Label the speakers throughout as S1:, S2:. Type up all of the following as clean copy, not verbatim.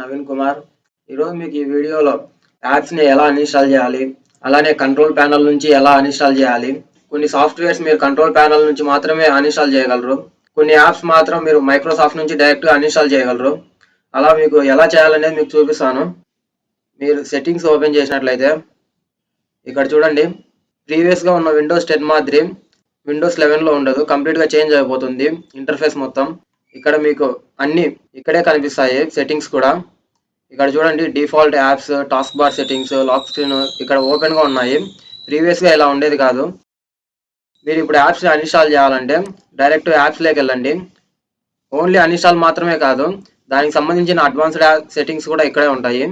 S1: నవీన్ కుమార్. ఈరోజు మీకు ఈ వీడియోలో యాప్స్ని ఎలా అన్ఇన్స్టాల్ చేయాలి, అలానే కంట్రోల్ ప్యానల్ నుంచి ఎలా అన్ఇన్స్టాల్ చేయాలి. కొన్ని సాఫ్ట్వేర్స్ మీరు కంట్రోల్ ప్యానల్ నుంచి మాత్రమే అన్ఇన్స్టాల్ చేయగలరు. కొన్ని యాప్స్ మాత్రం మీరు మైక్రోసాఫ్ట్ నుంచి డైరెక్ట్గా అన్ఇన్స్టాల్ చేయగలరు. అలా మీకు ఎలా చేయాలనేది మీకు చూపిస్తాను. మీరు సెట్టింగ్స్ ఓపెన్ చేసినట్లయితే ఇక్కడ చూడండి, ప్రీవియస్గా ఉన్న విండోస్ 10 మాదిరి విండోస్ 11లో ఉండదు, కంప్లీట్గా చేంజ్ అయిపోతుంది ఇంటర్ఫేస్ మొత్తం. ఇక్కడ మీకు అన్నీ ఇక్కడే కనిపిస్తాయి, సెట్టింగ్స్ కూడా. ఇక్కడ చూడండి, default apps, task bar settings, lock screen ఇక్కడ ఓపెన్గా ఉన్నాయి. ప్రీవియస్గా ఇలా ఉండేది కాదు. మీరు ఇప్పుడు యాప్స్ని అన్ఇన్స్టాల్ చేయాలంటే డైరెక్ట్ యాప్స్లోకి వెళ్ళండి. ఓన్లీ అన్ఇన్స్టాల్ మాత్రమే కాదు, దానికి సంబంధించిన అడ్వాన్స్డ్ సెట్టింగ్స్ కూడా ఇక్కడే ఉంటాయి.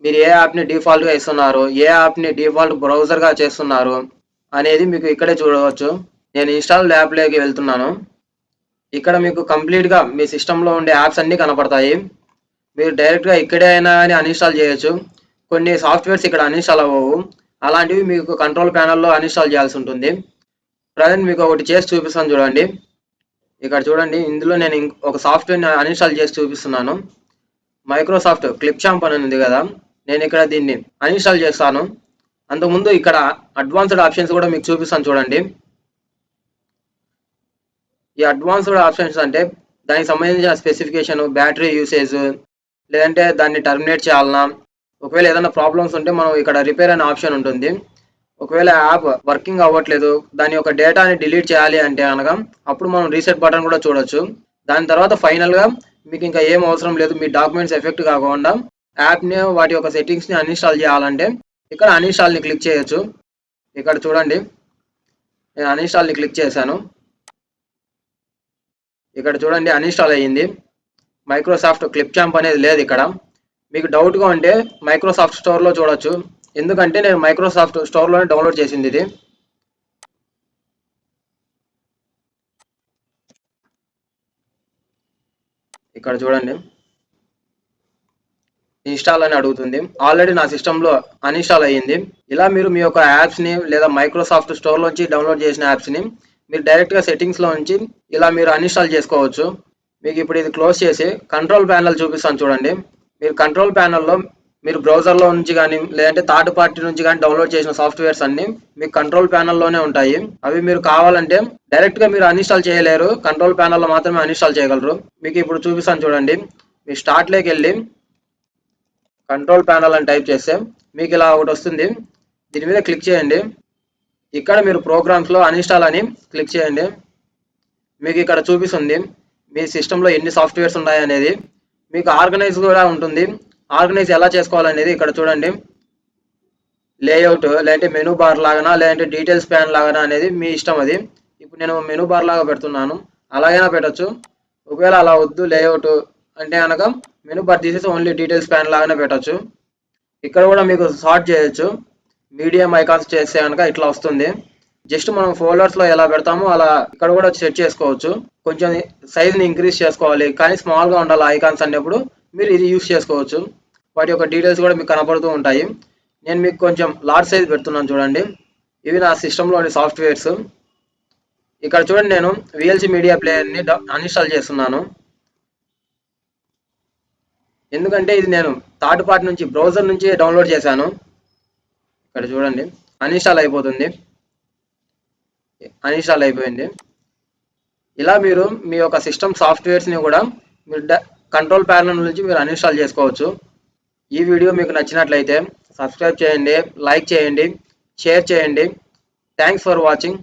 S1: మీరు ఏ యాప్ని డిఫాల్ట్గా ఇస్తున్నారు, ఏ యాప్ని డిఫాల్ట్ బ్రౌజర్గా చేస్తున్నారు అనేది మీకు ఇక్కడే చూడవచ్చు. నేను ఇన్స్టాల్ యాప్లోకి వెళ్తున్నాను. ఇక్కడ మీకు కంప్లీట్గా మీ సిస్టంలో ఉండే యాప్స్ అన్నీ కనపడతాయి. మీరు డైరెక్ట్గా ఇక్కడే అయినా అని అన్ఇన్స్టాల్ చేయొచ్చు. కొన్ని సాఫ్ట్వేర్స్ ఇక్కడ అన్ఇన్స్టాల్ అవ్వవు, అలాంటివి మీకు కంట్రోల్ ప్యానల్లో అన్ఇన్స్టాల్ చేయాల్సి ఉంటుంది. ప్రజెంట్ మీకు ఒకటి చేసి చూపిస్తాను చూడండి. ఇక్కడ చూడండి, ఇందులో నేను ఒక సాఫ్ట్వేర్ని అన్ఇన్స్టాల్ చేసి చూపిస్తున్నాను. మైక్రోసాఫ్ట్ క్లిప్చాంప్ అని ఉంది కదా, నేను ఇక్కడ దీన్ని అన్ఇన్స్టాల్ చేస్తాను. అంతకుముందు ఇక్కడ అడ్వాన్స్డ్ ఆప్షన్స్ కూడా మీకు చూపిస్తాను చూడండి. ఈ అడ్వాన్స్డ్ ఆప్షన్స్ అంటే దానికి సంబంధించిన స్పెసిఫికేషన్, బ్యాటరీ యూసేజ్, లేదంటే దాన్ని టర్మినేట్ చేయాలన్నా, ఒకవేళ ఏదైనా ప్రాబ్లమ్స్ ఉంటే మనం ఇక్కడ రిపేర్ అనే ఆప్షన్ ఉంటుంది. ఒకవేళ యాప్ వర్కింగ్ అవ్వట్లేదు, దాని యొక్క డేటాని డిలీట్ చేయాలి అంటే అనగా అప్పుడు మనం రీసెట్ బటన్ కూడా చూడొచ్చు. దాని తర్వాత ఫైనల్గా మీకు ఇంకా ఏం అవసరం లేదు, మీ డాక్యుమెంట్స్ ఎఫెక్ట్ కాకుండా యాప్ని వాటి యొక్క సెట్టింగ్స్ని అన్ఇన్స్టాల్ చేయాలంటే ఇక్కడ అన్ఇన్స్టాల్ని క్లిక్ చేయొచ్చు. ఇక్కడ చూడండి, నేను అన్ఇన్స్టాల్ని క్లిక్ చేశాను. ఇక్కడ చూడండి, అన్ఇన్స్టాల్ అయ్యింది. మైక్రోసాఫ్ట్ క్లిప్చాంప్ అనేది లేదు ఇక్కడ. మీకు డౌట్గా ఉంటే మైక్రోసాఫ్ట్ స్టోర్లో చూడొచ్చు, ఎందుకంటే నేను మైక్రోసాఫ్ట్ స్టోర్లోనే డౌన్లోడ్ చేసింది ఇది. ఇక్కడ చూడండి, ఇన్స్టాల్ అని అడుగుతుంది. ఆల్రెడీ నా సిస్టంలో అన్ఇన్స్టాల్ అయ్యింది. ఇలా మీరు మీ యొక్క యాప్స్ని లేదా మైక్రోసాఫ్ట్ స్టోర్లోంచి డౌన్లోడ్ చేసిన యాప్స్ని మీరు డైరెక్ట్గా సెట్టింగ్స్లో నుంచి ఇలా మీరు అన్ఇన్స్టాల్ చేసుకోవచ్చు. మీకు ఇప్పుడు ఇది క్లోజ్ చేసి కంట్రోల్ ప్యానల్ చూపిస్తాను చూడండి. మీరు కంట్రోల్ ప్యానల్లో మీరు బ్రౌజర్లో నుంచి కానీ లేదంటే థర్డ్ పార్టీ నుంచి కానీ డౌన్లోడ్ చేసిన సాఫ్ట్వేర్స్ అన్ని మీకు కంట్రోల్ ప్యానల్లోనే ఉంటాయి. అవి మీరు కావాలంటే డైరెక్ట్గా మీరు అన్ఇన్స్టాల్ చేయలేరు, కంట్రోల్ ప్యానల్లో మాత్రమే అన్ఇన్స్టాల్ చేయగలరు. మీకు ఇప్పుడు చూపిస్తాను చూడండి. మీ స్టార్ట్లోకి వెళ్ళి కంట్రోల్ ప్యానల్ అని టైప్ చేస్తే మీకు ఇలా ఒకటి వస్తుంది. దీని మీద క్లిక్ చేయండి. ఇక్కడ మీరు ప్రోగ్రామ్స్లో అన్ఇన్స్టాల్ అని క్లిక్ చేయండి. మీకు ఇక్కడ చూపిస్తుంది మీ సిస్టంలో ఎన్ని సాఫ్ట్వేర్స్ ఉన్నాయనేది. మీకు ఆర్గనైజ్ కూడా ఉంటుంది. ఆర్గనైజ్ ఎలా చేసుకోవాలనేది ఇక్కడ చూడండి. లేఅవుట్ లేదంటే మెనూ బార్ లాగానా లేదంటే డీటెయిల్స్ ప్యాన్ లాగానా అనేది మీ ఇష్టం. అది ఇప్పుడు నేను మెనూ బార్ లాగా పెడుతున్నాను, అలాగైనా పెట్టచ్చు. ఒకవేళ అలా వద్దు లేఅవుట్ అంటే కనుక మెనూ బార్ తీసేసి ఓన్లీ డీటెయిల్స్ ప్యాన్ లాగానే పెట్టచ్చు. ఇక్కడ కూడా మీకు సార్ట్ చేయొచ్చు. మీడియం ఐకాన్స్ చేస్తే కనుక ఇట్లా వస్తుంది. జస్ట్ మనం ఫోల్డర్స్లో ఎలా పెడతామో అలా ఇక్కడ కూడా సెట్ చేసుకోవచ్చు. కొంచెం సైజ్ని ఇంక్రీజ్ చేసుకోవాలి కానీ స్మాల్గా ఉండాలి ఐకాన్స్ అన్నప్పుడు మీరు ఇది యూస్ చేసుకోవచ్చు. వాటి యొక్క డీటెయిల్స్ కూడా మీకు కనపడుతూ ఉంటాయి. నేను మీకు కొంచెం లార్జ్ సైజ్ పెడుతున్నాను చూడండి. ఇవి నా సిస్టంలోని సాఫ్ట్వేర్స్. ఇక్కడ చూడండి, నేను VLC మీడియా ప్లేయర్ని అన్ఇన్స్టాల్ చేస్తున్నాను. ఎందుకంటే ఇది నేను థర్డ్ పార్టీ నుంచి బ్రౌజర్ నుంచి డౌన్లోడ్ చేశాను. ఇక్కడ చూడండి, అన్ఇన్స్టాల్ అయిపోతుంది. అన్ఇన్స్టాల్ అయిపోయింది. ఇలా మీరు మీ యొక్క సిస్టమ్ సాఫ్ట్వేర్స్ని కూడా మీరు కంట్రోల్ ప్యానల్ నుంచి మీరు అన్ఇన్స్టాల్ చేసుకోవచ్చు. ఈ వీడియో మీకు నచ్చినట్లయితే సబ్స్క్రైబ్ చేయండి, లైక్ చేయండి, షేర్ చేయండి. Thanks for watching.